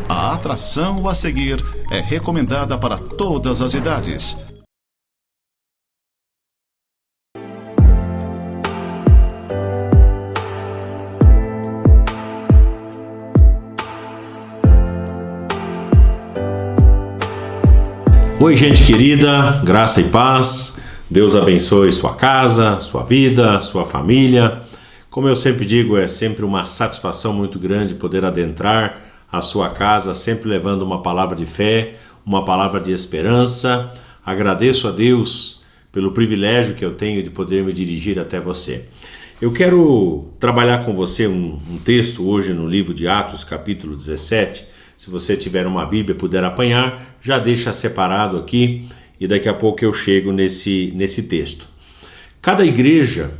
A atração a seguir é recomendada para todas as idades. Oi, gente querida, graça e paz. Deus abençoe sua casa, sua vida, sua família. Como eu sempre digo, é sempre uma satisfação muito grande poder adentrar a sua casa, sempre levando uma palavra de fé, uma palavra de esperança. Agradeço a Deus pelo privilégio que eu tenho de poder me dirigir até você. Eu quero trabalhar com você um texto hoje no livro de Atos, capítulo 17. Se você tiver uma Bíblia e puder apanhar, já deixa separado aqui e daqui a pouco eu chego nesse texto. Cada igreja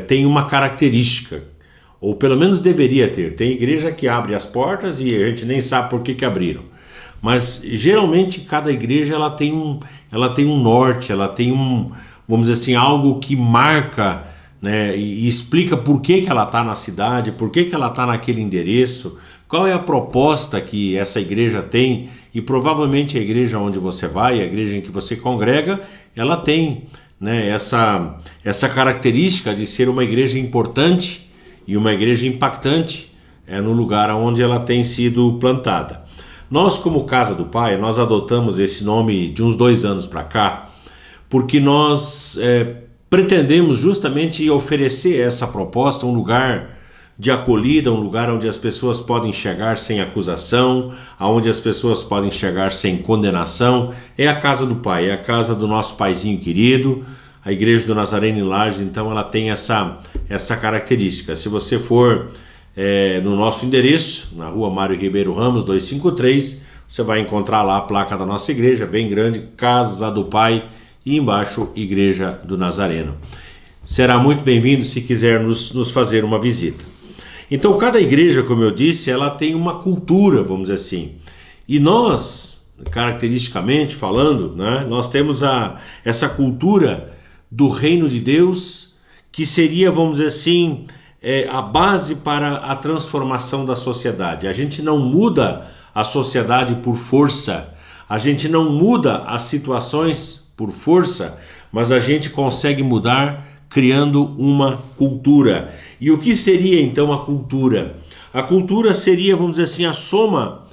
tem uma característica, ou pelo menos deveria ter. Tem igreja que abre as portas e a gente nem sabe por que abriram. Mas geralmente cada igreja ela tem um norte, ela tem vamos dizer assim, algo que marca, né, e explica por que ela está na cidade, por que ela está naquele endereço, qual é a proposta que essa igreja tem, e provavelmente a igreja onde você vai, a igreja em que você congrega, ela tem, né, essa característica de ser uma igreja importante e uma igreja impactante no lugar onde ela tem sido plantada. Nós, como Casa do Pai, nós adotamos esse nome de uns 2 anos para cá, porque nós pretendemos justamente oferecer essa proposta, um lugar de acolhida, um lugar onde as pessoas podem chegar sem acusação, onde as pessoas podem chegar sem condenação. É a casa do Pai, é a casa do nosso paizinho querido. A Igreja do Nazareno em Lages, então, ela tem essa característica. Se você for no nosso endereço, na rua Mário Ribeiro Ramos, 253, você vai encontrar lá a placa da nossa igreja, bem grande, Casa do Pai, e embaixo, Igreja do Nazareno. Será muito bem-vindo se quiser nos fazer uma visita. Então, cada igreja, como eu disse, ela tem uma cultura, vamos dizer assim. E nós, caracteristicamente falando, né, nós temos essa cultura do reino de Deus, que seria, vamos dizer assim, a base para a transformação da sociedade. A gente não muda a sociedade por força, a gente não muda as situações por força, mas a gente consegue mudar criando uma cultura. E o que seria então a cultura? A cultura seria, vamos dizer assim, a soma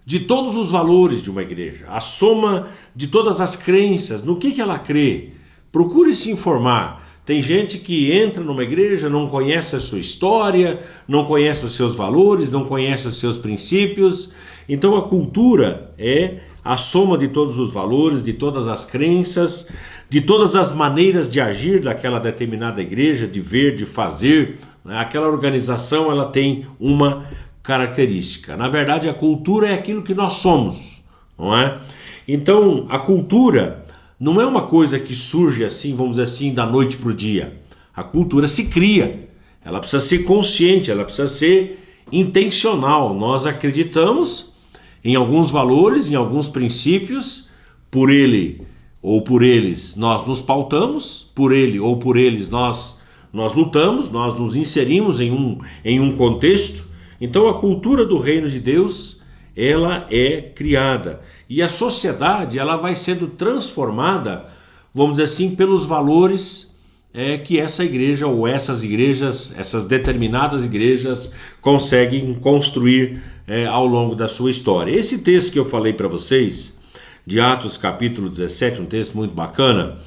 de todos os valores de uma igreja, a soma de todas as crenças, no que ela crê. Procure se informar. Tem gente que entra numa igreja, não conhece a sua história, não conhece os seus valores, não conhece os seus princípios. Então a cultura é a soma de todos os valores, de todas as crenças, de todas as maneiras de agir daquela determinada igreja, de ver, de fazer. Aquela organização ela tem uma característica. Na verdade, a cultura é aquilo que nós somos, não é? Então, a cultura não é uma coisa que surge assim, vamos dizer assim, da noite para o dia. A cultura se cria, ela precisa ser consciente, ela precisa ser intencional. Nós acreditamos em alguns valores, em alguns princípios, por ele ou por eles nós nos pautamos, por ele ou por eles nós lutamos, nós nos inserimos em um contexto. Então a cultura do reino de Deus, ela é criada. E a sociedade, ela vai sendo transformada, vamos dizer assim, pelos valores que essa igreja ou essas igrejas, essas determinadas igrejas conseguem construir ao longo da sua história. Esse texto que eu falei para vocês, de Atos capítulo 17, um texto muito bacana,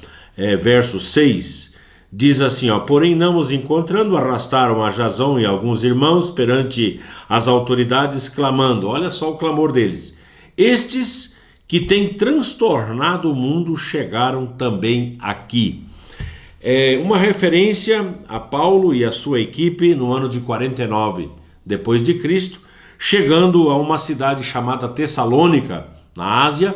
verso 6, diz assim, porém não os encontrando, arrastaram a Jasão e alguns irmãos perante as autoridades, clamando, olha só o clamor deles, estes que têm transtornado o mundo chegaram também aqui. Uma referência a Paulo e a sua equipe no ano de 49 depois de Cristo, chegando a uma cidade chamada Tessalônica, na Ásia.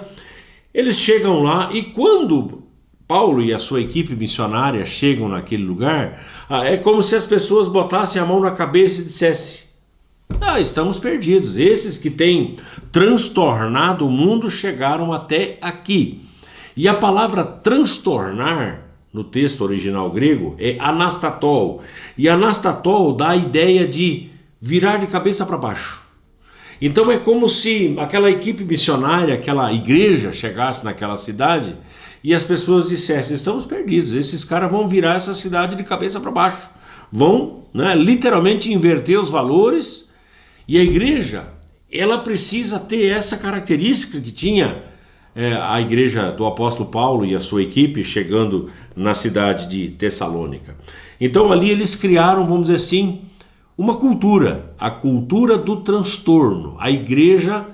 Eles chegam lá e quando Paulo e a sua equipe missionária chegam naquele lugar, é como se as pessoas botassem a mão na cabeça e dissessem, estamos perdidos, esses que têm transtornado o mundo chegaram até aqui. E a palavra transtornar, no texto original grego, é anastatol, e anastatol dá a ideia de virar de cabeça para baixo. Então é como se aquela equipe missionária, aquela igreja chegasse naquela cidade e as pessoas dissessem: estamos perdidos, esses caras vão virar essa cidade de cabeça para baixo, vão, né, literalmente inverter os valores. E a igreja, ela precisa ter essa característica que tinha a igreja do apóstolo Paulo e a sua equipe chegando na cidade de Tessalônica. Então ali eles criaram, vamos dizer assim, uma cultura, a cultura do transtorno. A igreja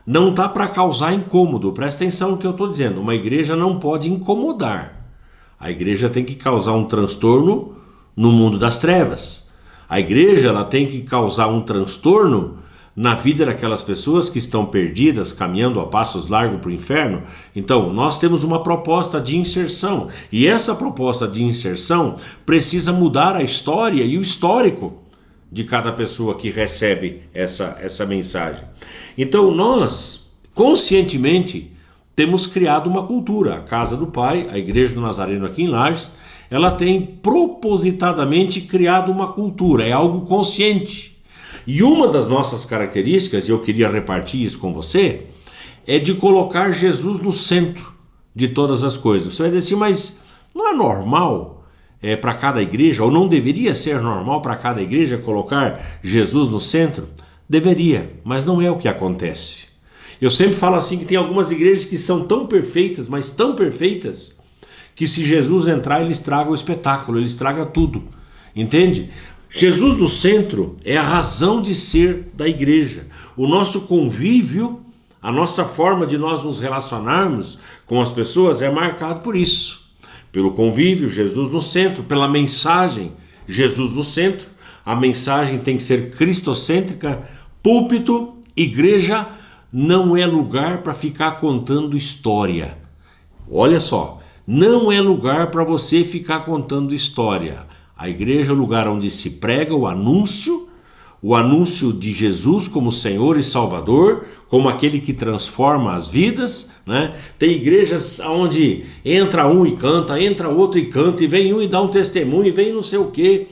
não está para causar incômodo, presta atenção no que eu estou dizendo, uma igreja não pode incomodar. A igreja tem que causar um transtorno no mundo das trevas. A igreja ela tem que causar um transtorno na vida daquelas pessoas que estão perdidas, caminhando a passos largos para o inferno. Então, nós temos uma proposta de inserção, e essa proposta de inserção precisa mudar a história e o histórico de cada pessoa que recebe essa mensagem. Então, nós, conscientemente, temos criado uma cultura. A Casa do Pai, a Igreja do Nazareno aqui em Lages, ela tem propositadamente criado uma cultura, é algo consciente. E uma das nossas características, e eu queria repartir isso com você, é de colocar Jesus no centro de todas as coisas. Você vai dizer assim, mas não é normal para cada igreja, ou não deveria ser normal para cada igreja colocar Jesus no centro? Deveria, mas não é o que acontece. Eu sempre falo assim que tem algumas igrejas que são tão perfeitas, mas tão perfeitas, que se Jesus entrar, ele estraga o espetáculo, ele estraga tudo, entende? Jesus no centro é a razão de ser da igreja. O nosso convívio, a nossa forma de nós nos relacionarmos com as pessoas é marcado por isso. Pelo convívio, Jesus no centro, pela mensagem, Jesus no centro. A mensagem tem que ser cristocêntrica. Púlpito, igreja, não é lugar para ficar contando história. Olha só, não é lugar para você ficar contando história. A igreja é o lugar onde se prega o anúncio de Jesus como Senhor e Salvador, como aquele que transforma as vidas, né? Tem igrejas onde entra um e canta, entra outro e canta, e vem um e dá um testemunho, e vem não sei o quê.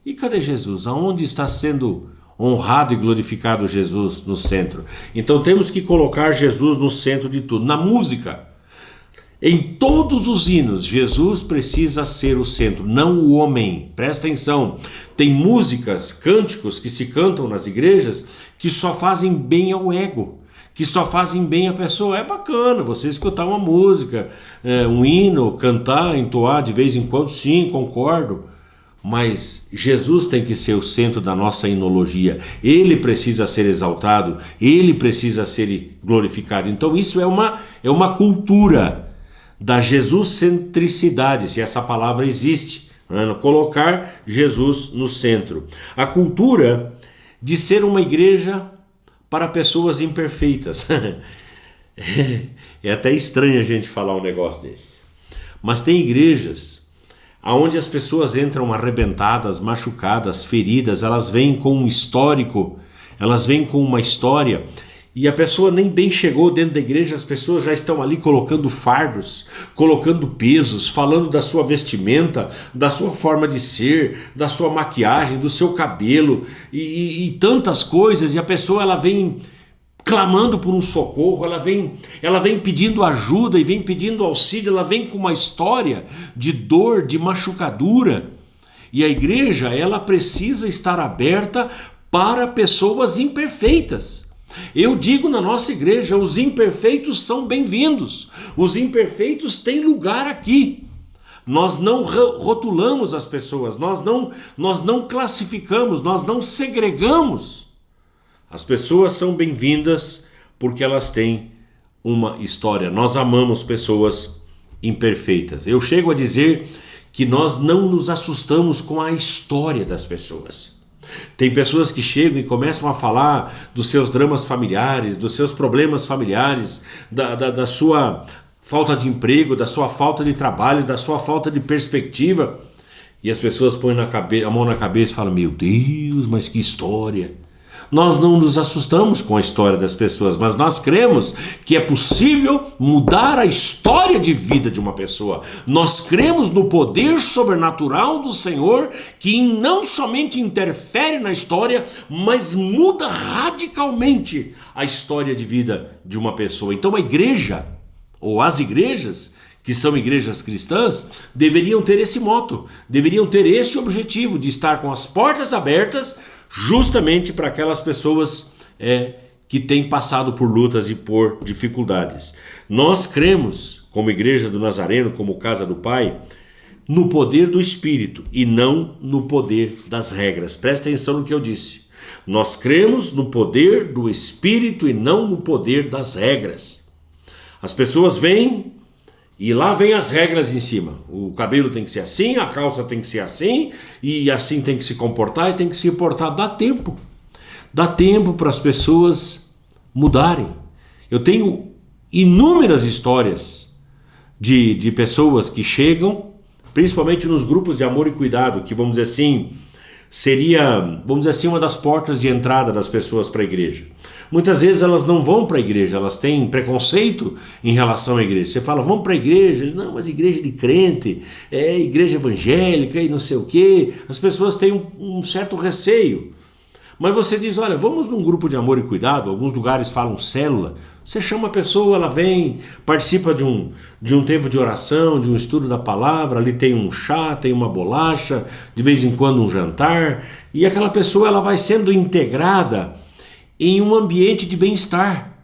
E cadê Jesus? Aonde está sendo honrado e glorificado Jesus no centro? Então temos que colocar Jesus no centro de tudo. Na música, em todos os hinos, Jesus precisa ser o centro, não o homem. Presta atenção, tem músicas, cânticos que se cantam nas igrejas que só fazem bem ao ego, que só fazem bem à pessoa. É bacana você escutar uma música, um hino, cantar, entoar de vez em quando, sim, concordo. Mas Jesus tem que ser o centro da nossa hinologia. Ele precisa ser exaltado, ele precisa ser glorificado. Então isso é uma cultura da Jesus-centricidade, se essa palavra existe, né? Colocar Jesus no centro. A cultura de ser uma igreja para pessoas imperfeitas. É até estranho a gente falar um negócio desse. Mas tem igrejas onde as pessoas entram arrebentadas, machucadas, feridas, elas vêm com um histórico, elas vêm com uma história. E a pessoa nem bem chegou dentro da igreja, as pessoas já estão ali colocando fardos, colocando pesos, falando da sua vestimenta, da sua forma de ser, da sua maquiagem, do seu cabelo e tantas coisas. E a pessoa ela vem clamando por um socorro, ela vem pedindo ajuda e vem pedindo auxílio, ela vem com uma história de dor, de machucadura. E a igreja ela precisa estar aberta para pessoas imperfeitas. Eu digo na nossa igreja, os imperfeitos são bem-vindos, os imperfeitos têm lugar aqui. Nós não rotulamos as pessoas, nós não classificamos, nós não segregamos. As pessoas são bem-vindas porque elas têm uma história. Nós amamos pessoas imperfeitas. Eu chego a dizer que nós não nos assustamos com a história das pessoas. Tem pessoas que chegam e começam a falar dos seus dramas familiares, dos seus problemas familiares, da sua falta de emprego, da sua falta de trabalho, da sua falta de perspectiva. E as pessoas põem a mão na cabeça e falam: meu Deus, mas que história! Nós não nos assustamos com a história das pessoas, mas nós cremos que é possível mudar a história de vida de uma pessoa. Nós cremos no poder sobrenatural do Senhor, que não somente interfere na história, mas muda radicalmente a história de vida de uma pessoa. Então a igreja, ou as igrejas, que são igrejas cristãs, deveriam ter esse moto, deveriam ter esse objetivo de estar com as portas abertas justamente para aquelas pessoas que têm passado por lutas e por dificuldades. Nós cremos, como Igreja do Nazareno, como Casa do Pai, no poder do Espírito e não no poder das regras. Presta atenção no que eu disse. Nós cremos no poder do Espírito e não no poder das regras. As pessoas vêm e lá vem as regras em cima. O cabelo tem que ser assim, a calça tem que ser assim, e assim tem que se comportar e tem que se portar. Dá tempo. Dá tempo para as pessoas mudarem. Eu tenho inúmeras histórias de pessoas que chegam, principalmente nos grupos de amor e cuidado, que vamos dizer assim, seria, vamos dizer assim, uma das portas de entrada das pessoas para a igreja. Muitas vezes elas não vão para a igreja, elas têm preconceito em relação à igreja. Você fala, vamos para a igreja? Eles, não, mas igreja de crente, igreja evangélica e não sei o quê. As pessoas têm um certo receio. Mas você diz, olha, vamos num grupo de amor e cuidado, alguns lugares falam célula. Você chama a pessoa, ela vem, participa de um tempo de oração, de um estudo da palavra, ali tem um chá, tem uma bolacha, de vez em quando um jantar, e aquela pessoa ela vai sendo integrada em um ambiente de bem-estar,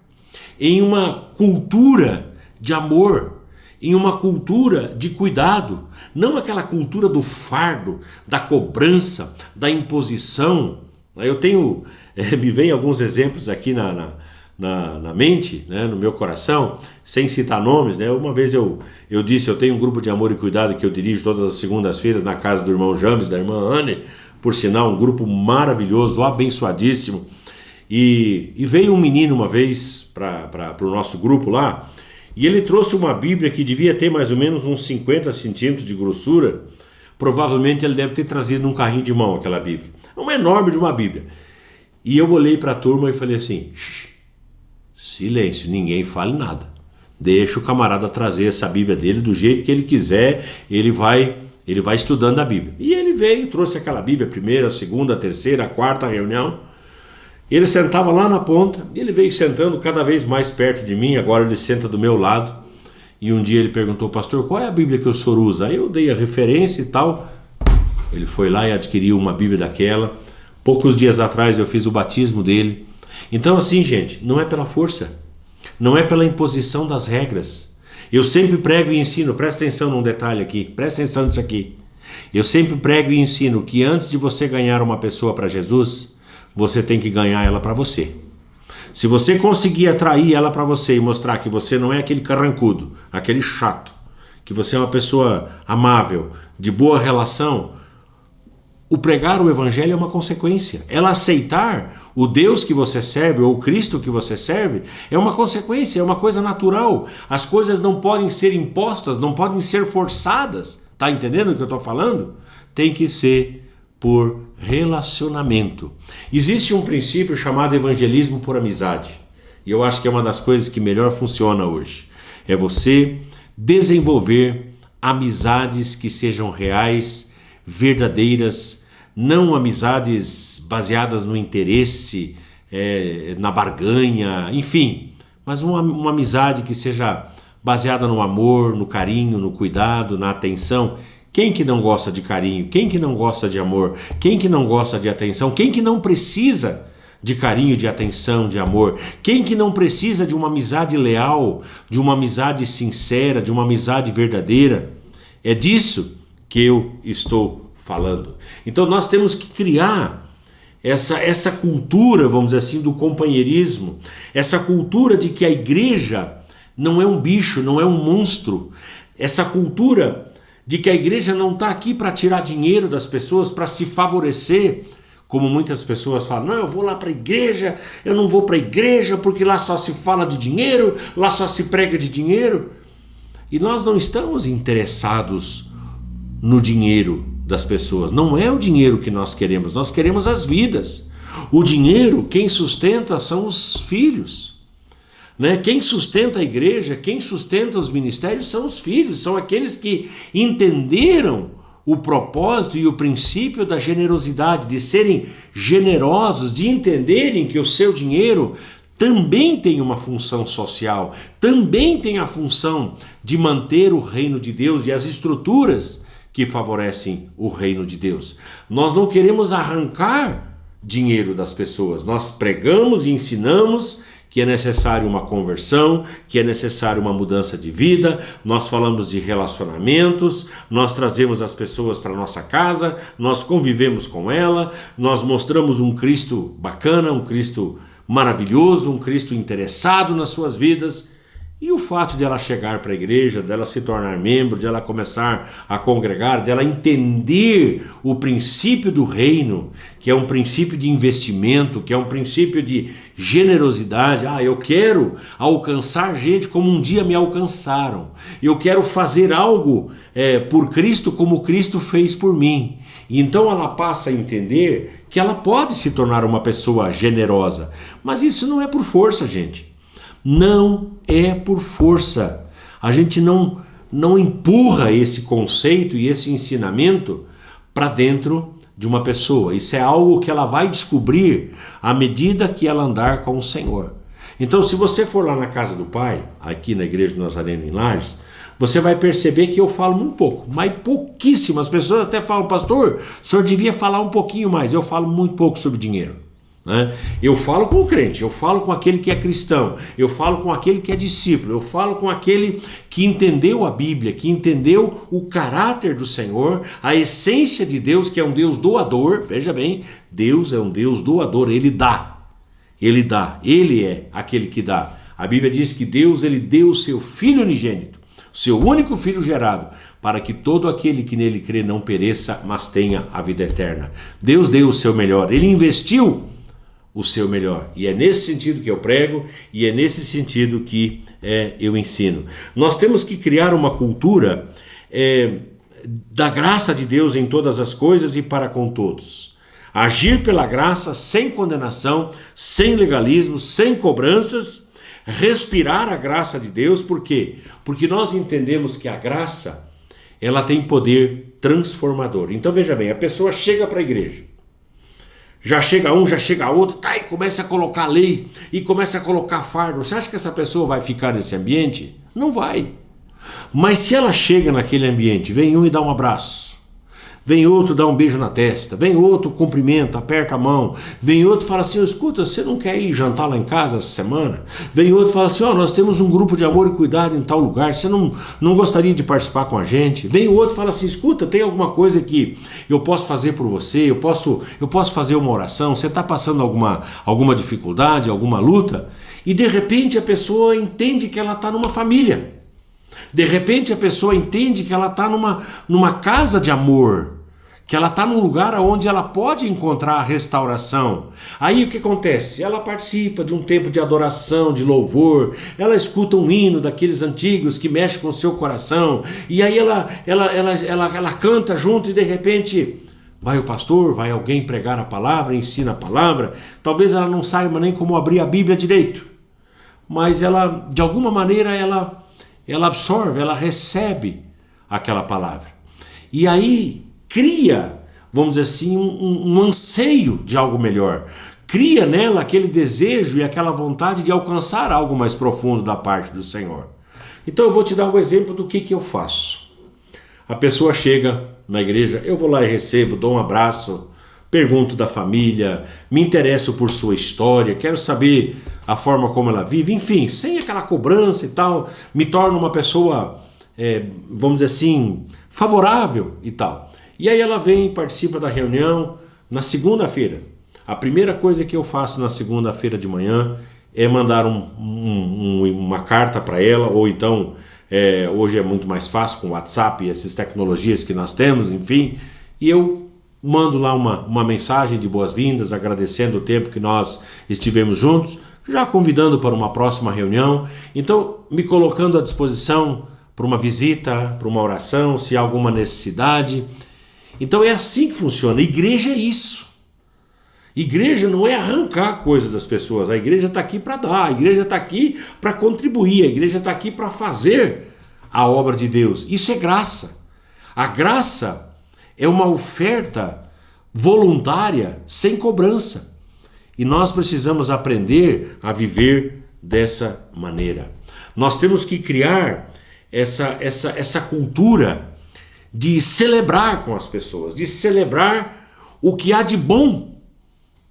em uma cultura de amor, em uma cultura de cuidado, não aquela cultura do fardo, da cobrança, da imposição. Eu tenho, me vem alguns exemplos aqui na mente, né, no meu coração, sem citar nomes, né? Uma vez eu disse, eu tenho um grupo de amor e cuidado que eu dirijo todas as segundas-feiras na casa do irmão James, da irmã Anne, por sinal, um grupo maravilhoso, abençoadíssimo. E veio um menino uma vez para o nosso grupo lá, e ele trouxe uma Bíblia que devia ter mais ou menos uns 50 centímetros de grossura. Provavelmente ele deve ter trazido num carrinho de mão aquela Bíblia. É uma enorme de uma Bíblia. E eu olhei para a turma e falei assim, silêncio, ninguém fale nada. Deixa o camarada trazer essa Bíblia dele do jeito que ele quiser, ele vai estudando a Bíblia. E ele veio, trouxe aquela Bíblia, a primeira, a segunda, a terceira, a quarta reunião. Ele sentava lá na ponta, e ele veio sentando cada vez mais perto de mim, agora ele senta do meu lado. E um dia ele perguntou, pastor, qual é a Bíblia que o senhor usa? Aí eu dei a referência e tal. Ele foi lá e adquiriu uma Bíblia daquela. Poucos dias atrás eu fiz o batismo dele. Então assim, gente, não é pela força, não é pela imposição das regras. Eu sempre prego e ensino, presta atenção num detalhe aqui, presta atenção nisso aqui. Eu sempre prego e ensino que antes de você ganhar uma pessoa para Jesus, você tem que ganhar ela para você. Se você conseguir atrair ela para você e mostrar que você não é aquele carrancudo, aquele chato, que você é uma pessoa amável, de boa relação, o pregar o evangelho é uma consequência. Ela aceitar o Deus que você serve ou o Cristo que você serve é uma consequência, é uma coisa natural. As coisas não podem ser impostas, não podem ser forçadas. Tá entendendo o que eu estou falando? Tem que ser por relacionamento. Existe um princípio chamado evangelismo por amizade. E eu acho que é uma das coisas que melhor funciona hoje. É você desenvolver amizades que sejam reais, verdadeiras, não amizades baseadas no interesse, na barganha, enfim, mas uma amizade que seja baseada no amor, no carinho, no cuidado, na atenção. Quem que não gosta de carinho? Quem que não gosta de amor? Quem que não gosta de atenção? Quem que não precisa de carinho, de atenção, de amor? Quem que não precisa de uma amizade leal, de uma amizade sincera, de uma amizade verdadeira? É disso que eu estou falando. Então nós temos que criar essa cultura, vamos dizer assim, do companheirismo, essa cultura de que a igreja não é um bicho, não é um monstro, essa cultura de que a igreja não está aqui para tirar dinheiro das pessoas, para se favorecer, como muitas pessoas falam, não, eu vou lá para a igreja, eu não vou para a igreja porque lá só se fala de dinheiro, lá só se prega de dinheiro. E nós não estamos interessados no dinheiro das pessoas, não é o dinheiro que nós queremos as vidas. O dinheiro, quem sustenta são os filhos. Né? Quem sustenta a igreja, quem sustenta os ministérios são os filhos, são aqueles que entenderam o propósito e o princípio da generosidade, de serem generosos, de entenderem que o seu dinheiro também tem uma função social, também tem a função de manter o reino de Deus e as estruturas que favorecem o reino de Deus. Nós não queremos arrancar dinheiro das pessoas, nós pregamos e ensinamos que é necessário uma conversão, que é necessário uma mudança de vida, nós falamos de relacionamentos, nós trazemos as pessoas para a nossa casa, nós convivemos com ela, nós mostramos um Cristo bacana, um Cristo maravilhoso, um Cristo interessado nas suas vidas. E o fato de ela chegar para a igreja, dela se tornar membro, de ela começar a congregar, dela entender o princípio do reino, que é um princípio de investimento, que é um princípio de generosidade. Eu quero alcançar gente como um dia me alcançaram. Eu quero fazer algo por Cristo como Cristo fez por mim. E então ela passa a entender que ela pode se tornar uma pessoa generosa. Mas isso não é por força, gente. Não é por força. A gente não empurra esse conceito e esse ensinamento para dentro de uma pessoa. Isso é algo que ela vai descobrir à medida que ela andar com o Senhor. Então, se você for lá na casa do Pai, aqui na Igreja do Nazareno em Lages, você vai perceber que eu falo muito pouco, mas pouquíssimo. As pessoas até falam, pastor, o senhor devia falar um pouquinho mais. Eu falo muito pouco sobre dinheiro. Eu falo com o crente, eu falo com aquele que é cristão, eu falo com aquele que é discípulo, eu falo com aquele que entendeu a Bíblia, que entendeu o caráter do Senhor, a essência de Deus, que é um Deus doador. Veja bem, Deus é um Deus doador, Ele dá, Ele é aquele que dá. A Bíblia diz que Deus, Ele deu o seu Filho unigênito, o seu único Filho gerado, para que todo aquele que nele crê não pereça, mas tenha a vida eterna. Deus deu o seu melhor, Ele investiu o seu melhor. E é nesse sentido que eu prego e é nesse sentido que eu ensino. Nós temos que criar uma cultura da graça de Deus em todas as coisas e para com todos. Agir pela graça sem condenação, sem legalismo, sem cobranças, respirar a graça de Deus. Por quê? Porque nós entendemos que a graça, ela tem poder transformador. Então veja bem, a pessoa chega para a igreja, já chega um, já chega outro, e começa a colocar lei, e começa a colocar fardo. Você acha que essa pessoa vai ficar nesse ambiente? Não vai. Mas se ela chega naquele ambiente, vem um e dá um abraço, vem outro dá um beijo na testa, vem outro cumprimenta, aperta a mão, vem outro fala assim, escuta, você não quer ir jantar lá em casa essa semana? Vem outro fala assim, nós temos um grupo de amor e cuidado em tal lugar, você não gostaria de participar com a gente? Vem outro fala assim, escuta, tem alguma coisa que eu posso fazer por você, eu posso fazer uma oração, você está passando alguma dificuldade, alguma luta? E de repente a pessoa entende que ela está numa família. De repente a pessoa entende que ela está numa casa de amor, que ela está num lugar onde ela pode encontrar a restauração. Aí o que acontece? Ela participa de um tempo de adoração, de louvor, ela escuta um hino daqueles antigos que mexe com o seu coração, e aí ela canta junto e de repente vai o pastor, vai alguém pregar a palavra, ensina a palavra. Talvez ela não saiba nem como abrir a Bíblia direito, mas ela, de alguma maneira, ela absorve, ela recebe aquela palavra. E aí cria, vamos dizer assim, um anseio de algo melhor. Cria nela aquele desejo e aquela vontade de alcançar algo mais profundo da parte do Senhor. Então eu vou te dar um exemplo do que eu faço. A pessoa chega na igreja, eu vou lá e recebo, dou um abraço, pergunto da família, me interesso por sua história, quero saber a forma como ela vive, enfim, sem aquela cobrança e tal, me torno uma pessoa, vamos dizer assim, favorável e tal. E aí ela vem e participa da reunião na segunda-feira. A primeira coisa que eu faço na segunda-feira de manhã é mandar uma carta para ela, ou então, hoje é muito mais fácil com o WhatsApp e essas tecnologias que nós temos, enfim, e eu mando lá uma mensagem de boas-vindas, agradecendo o tempo que nós estivemos juntos, já convidando para uma próxima reunião, então me colocando à disposição para uma visita, para uma oração, se há alguma necessidade. Então é assim que funciona. A igreja é isso. Igreja não é arrancar coisa das pessoas, a igreja está aqui para dar, a igreja está aqui para contribuir, a igreja está aqui para fazer a obra de Deus. Isso é graça. A graça é uma oferta voluntária, sem cobrança. E nós precisamos aprender a viver dessa maneira. Nós temos que criar essa cultura de celebrar com as pessoas, de celebrar o que há de bom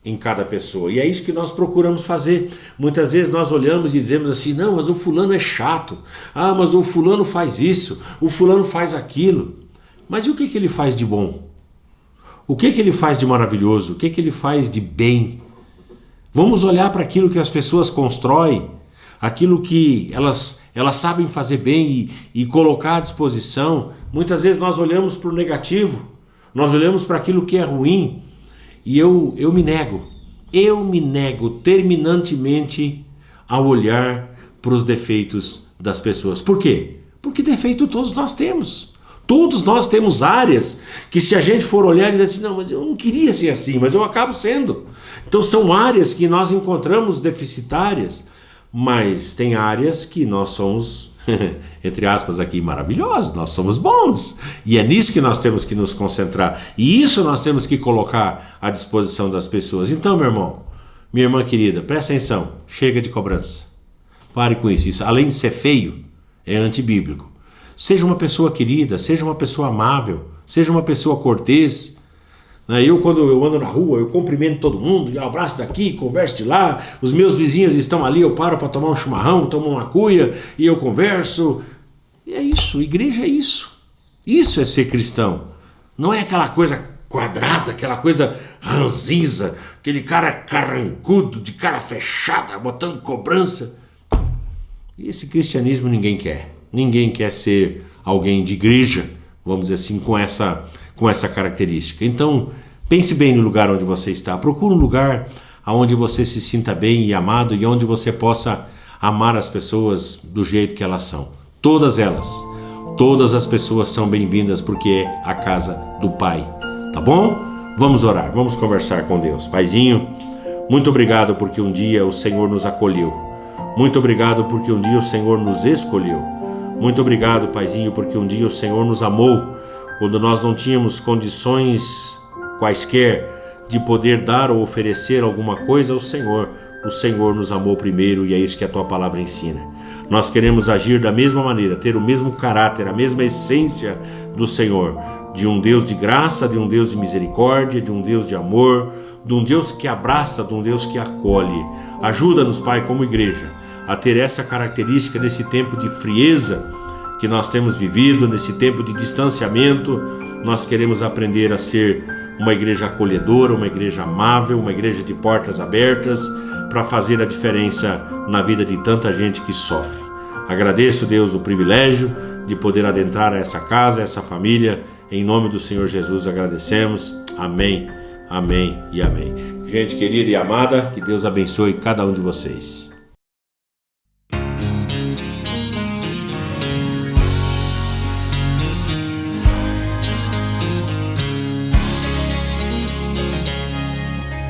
em cada pessoa. E é isso que nós procuramos fazer. Muitas vezes nós olhamos e dizemos assim: não, mas o fulano é chato. Ah, mas o fulano faz isso, o fulano faz aquilo. Mas e o que ele faz de bom? O que ele faz de maravilhoso? O que ele faz de bem? Vamos olhar para aquilo que as pessoas constroem, aquilo que elas sabem fazer bem e colocar à disposição. Muitas vezes nós olhamos para o negativo, nós olhamos para aquilo que é ruim. E eu me nego terminantemente a olhar para os defeitos das pessoas. Por quê? Porque defeito todos nós temos. Todos nós temos áreas que, se a gente for olhar e dizer assim: não, mas eu não queria ser assim, mas eu acabo sendo. Então são áreas que nós encontramos deficitárias, mas tem áreas que nós somos, entre aspas aqui, maravilhosos, nós somos bons. E é nisso que nós temos que nos concentrar. E isso nós temos que colocar à disposição das pessoas. Então, meu irmão, minha irmã querida, presta atenção, chega de cobrança. Pare com isso. Isso, além de ser feio, é antibíblico. Seja uma pessoa querida, seja uma pessoa amável, seja uma pessoa cortês. Quando eu ando na rua, eu cumprimento todo mundo, eu abraço daqui, converso de lá, os meus vizinhos estão ali, eu paro para tomar um chimarrão, tomo uma cuia e eu converso. E é isso, igreja é isso. Isso é ser cristão. Não é aquela coisa quadrada, aquela coisa ranzinza, aquele cara carrancudo, de cara fechada, botando cobrança. E esse cristianismo ninguém quer. Ninguém quer ser alguém de igreja, vamos dizer assim, com essa característica. Então, pense bem no lugar onde você está. Procure um lugar onde você se sinta bem e amado e onde você possa amar as pessoas do jeito que elas são. Todas as pessoas são bem-vindas, porque é a casa do Pai. Tá bom? Vamos orar, vamos conversar com Deus. Paizinho, muito obrigado porque um dia o Senhor nos acolheu. Muito obrigado porque um dia o Senhor nos escolheu. Muito obrigado, Paizinho, porque um dia o Senhor nos amou quando nós não tínhamos condições quaisquer de poder dar ou oferecer alguma coisa ao Senhor. O Senhor nos amou primeiro e é isso que a Tua palavra ensina. Nós queremos agir da mesma maneira, ter o mesmo caráter, a mesma essência do Senhor, de um Deus de graça, de um Deus de misericórdia, de um Deus de amor, de um Deus que abraça, de um Deus que acolhe. Ajuda-nos, Pai, como igreja, a ter essa característica nesse tempo de frieza que nós temos vivido, nesse tempo de distanciamento. Nós queremos aprender a ser uma igreja acolhedora, uma igreja amável, uma igreja de portas abertas, para fazer a diferença na vida de tanta gente que sofre. Agradeço, Deus, o privilégio de poder adentrar essa casa, essa família. Em nome do Senhor Jesus agradecemos. Amém, amém e amém. Gente querida e amada, que Deus abençoe cada um de vocês.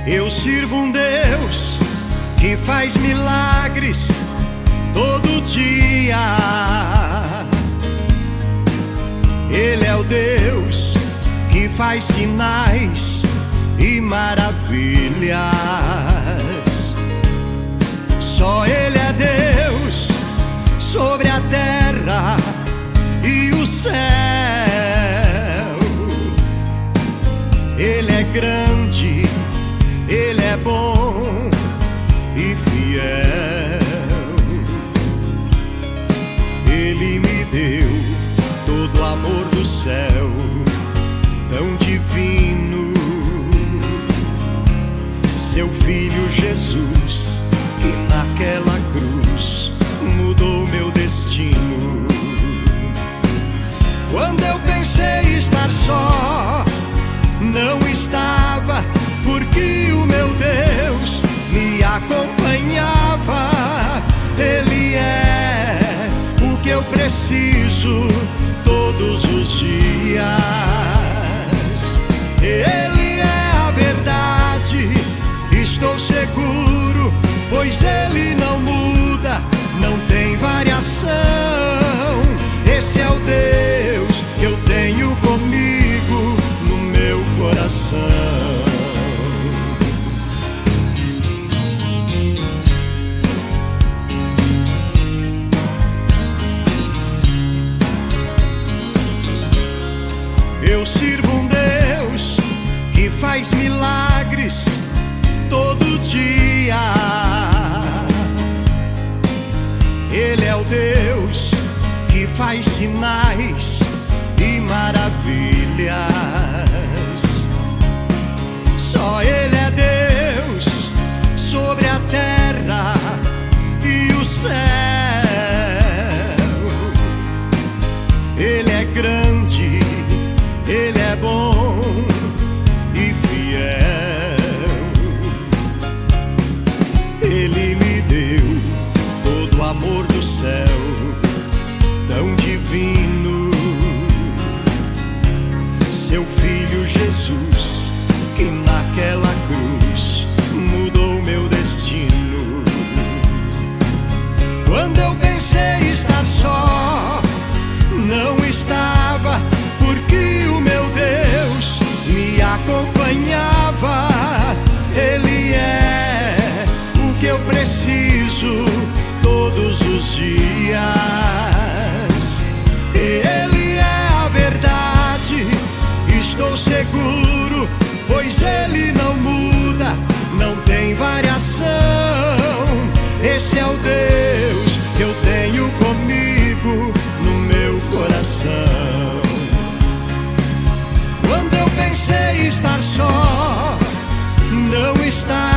Eu sirvo um Deus que faz milagres todo dia. Ele é o Deus que faz sinais e maravilhas. Só Ele é Deus sobre a terra e o céu. Ele é grande, Ele é bom e fiel. Ele me deu todo o amor do céu, tão divino. Seu Filho Jesus, que naquela cruz mudou meu destino. Quando eu pensei estar só, não estava, porque o meu Deus me acompanhava. Ele é o que eu preciso todos os dias. Ele é a verdade seguro, pois Ele não muda, não tem variação. Esse é o Deus que eu tenho comigo no meu coração. Eu sirvo um Deus que faz milagres todo dia. Ele é o Deus que faz sinais e maravilhas. Só Ele é Deus sobre a terra e o céu. Ele é grande, Ele é bom e fiel. Ele me deu todo o amor do céu, tão divino. Seu Filho Jesus, que naquela cruz mudou meu destino. Quando eu pensei estar só, não estava, porque o meu Deus me acompanhava. Ele é o que eu preciso todos os dias. Ele é a verdade, estou seguro, pois Ele não muda, não tem variação. Esse é o Deus que eu tenho comigo no meu coração. Quando eu pensei estar só, não estava,